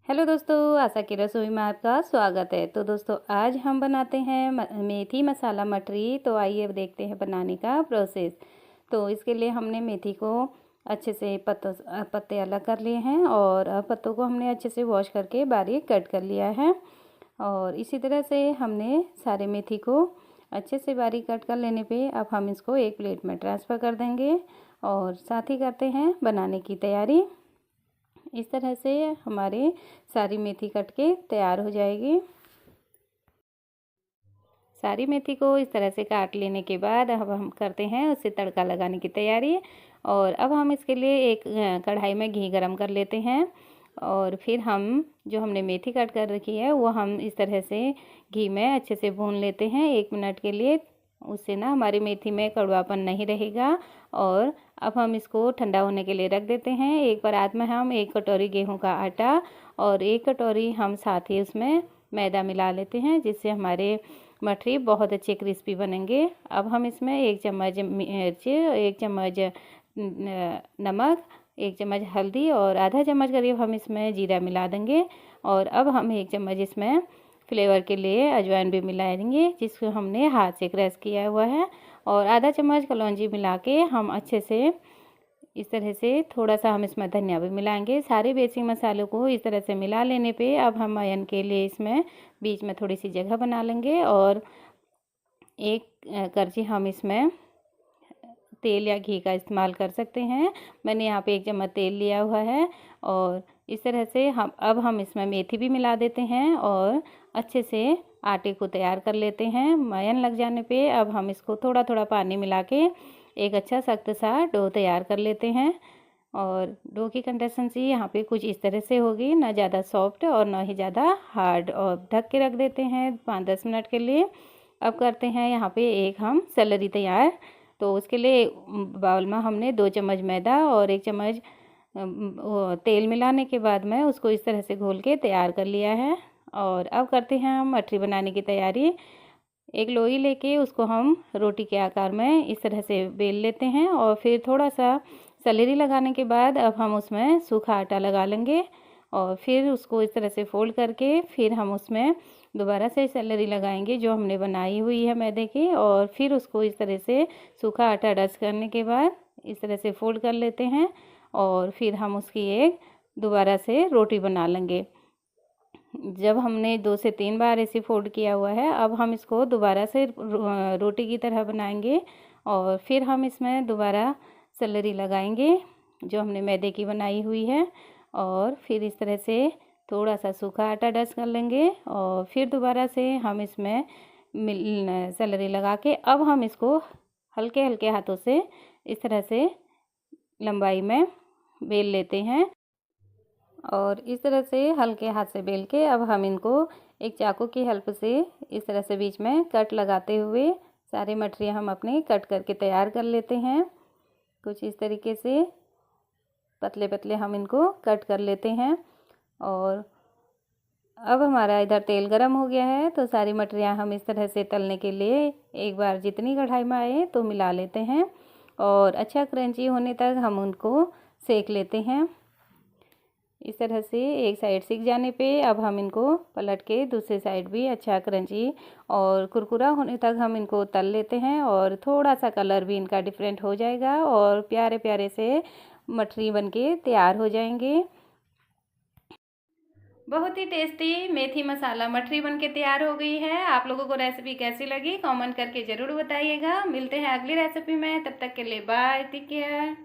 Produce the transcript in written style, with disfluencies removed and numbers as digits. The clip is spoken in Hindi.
हेलो दोस्तों, आशा की रसोई में आपका स्वागत है। तो दोस्तों आज हम बनाते हैं मेथी मसाला मटरी। तो आइए अब देखते हैं बनाने का प्रोसेस। तो इसके लिए हमने मेथी को अच्छे से पत्ते अलग कर लिए हैं और पत्तों को हमने अच्छे से वॉश करके बारीक कट कर लिया है। और इसी तरह से हमने सारे मेथी को अच्छे से बारीक कट कर लेने पे अब हम इसको एक प्लेट में ट्रांसफ़र कर देंगे और साथ ही करते हैं बनाने की तैयारी। इस तरह से हमारे सारी मेथी कट के तैयार हो जाएगी। सारी मेथी को इस तरह से काट लेने के बाद अब हम करते हैं उससे तड़का लगाने की तैयारी। और अब हम इसके लिए एक कढ़ाई में घी गरम कर लेते हैं और फिर हम जो हमने मेथी कट कर रखी है वो हम इस तरह से घी में अच्छे से भून लेते हैं 1 मिनट के लिए। उससे ना हमारी मेथी में कड़वापन नहीं रहेगा। और अब हम इसको ठंडा होने के लिए रख देते हैं। एक परात में हम 1 कटोरी गेहूं का आटा और 1 कटोरी हम साथ ही उसमें मैदा मिला लेते हैं, जिससे हमारे मठरी बहुत अच्छे क्रिस्पी बनेंगे। अब हम इसमें 1 चम्मच मिर्च, 1 चम्मच नमक, 1 चम्मच हल्दी और आधा चम्मच करीब हम इसमें जीरा मिला देंगे। और अब हम 1 चम्मच इसमें फ्लेवर के लिए अजवाइन भी मिला देंगे, जिसको हमने हाथ से क्रश किया हुआ है। और आधा चम्मच कलौंजी मिला के हम अच्छे से इस तरह से थोड़ा सा हम इसमें धनिया भी मिलाएंगे। सारे बेसिक मसालों को इस तरह से मिला लेने पे अब हम अयन के लिए इसमें बीच में थोड़ी सी जगह बना लेंगे और एक करछी हम इसमें तेल या घी का इस्तेमाल कर सकते हैं। मैंने यहाँ पे 1 चम्मच तेल लिया हुआ है। और इस तरह से हम इसमें मेथी भी मिला देते हैं और अच्छे से आटे को तैयार कर लेते हैं। मयन लग जाने पे अब हम इसको थोड़ा थोड़ा पानी मिला के एक अच्छा सख्त सा डो तैयार कर लेते हैं। और डो की कंसिस्टेंसी यहाँ पे कुछ इस तरह से होगी, ना ज़्यादा सॉफ्ट और ना ही ज़्यादा हार्ड। और ढक के रख देते हैं 5-10 मिनट के लिए। अब करते हैं यहाँ पे एक हम सेलरी तैयार। तो उसके लिए बाउल में हमने 2 चम्मच मैदा और 1 चम्मच तेल मिलाने के बाद में उसको इस तरह से घोल के तैयार कर लिया है। और अब करते हैं हम मठरी बनाने की तैयारी। एक लोई लेके उसको हम रोटी के आकार में इस तरह से बेल लेते हैं और फिर थोड़ा सा सेलरी लगाने के बाद अब हम उसमें सूखा आटा लगा लेंगे। और फिर उसको इस तरह से फोल्ड करके फिर हम उसमें दोबारा से सेलरी लगाएंगे जो हमने बनाई हुई है मैदे की। और फिर उसको इस तरह से सूखा आटा डस्ट करने के बाद इस तरह से फोल्ड कर लेते हैं और फिर हम उसकी एक दोबारा से रोटी बना लेंगे। जब हमने 2 से 3 बार ऐसे फोल्ड किया हुआ है, अब हम इसको दोबारा से रोटी की तरह बनाएंगे। और फिर हम इसमें दोबारा सेलरी लगाएंगे जो हमने मैदे की बनाई हुई है। और फिर इस तरह से थोड़ा सा सूखा आटा डस्ट कर लेंगे और फिर दोबारा से हम इसमें सेलरी लगा के अब हम इसको हल्के हल्के हाथों से इस तरह से लंबाई में बेल लेते हैं। और इस तरह से हल्के हाथ से बेल के अब हम इनको एक चाकू की हेल्प से इस तरह से बीच में कट लगाते हुए सारी मठरियाँ हम अपने कट करके तैयार कर लेते हैं। कुछ इस तरीके से पतले पतले हम इनको कट कर लेते हैं। और अब हमारा इधर तेल गरम हो गया है, तो सारी मठरियाँ हम इस तरह से तलने के लिए एक बार जितनी कढ़ाई में आए तो मिला लेते हैं और अच्छा क्रंची होने तक हम उनको सेक लेते हैं। इस तरह से एक साइड सिक जाने पे अब हम इनको पलट के दूसरी साइड भी अच्छा क्रंची और कुरकुरा होने तक हम इनको तल लेते हैं। और थोड़ा सा कलर भी इनका डिफरेंट हो जाएगा और प्यारे प्यारे से मठरी बनके तैयार हो जाएंगे। बहुत ही टेस्टी मेथी मसाला मठरी बनके तैयार हो गई है। आप लोगों को रेसिपी कैसी लगी कमेंट करके ज़रूर बताइएगा। मिलते हैं अगली रेसिपी में, तब तक के लिए बाय, टेक केयर।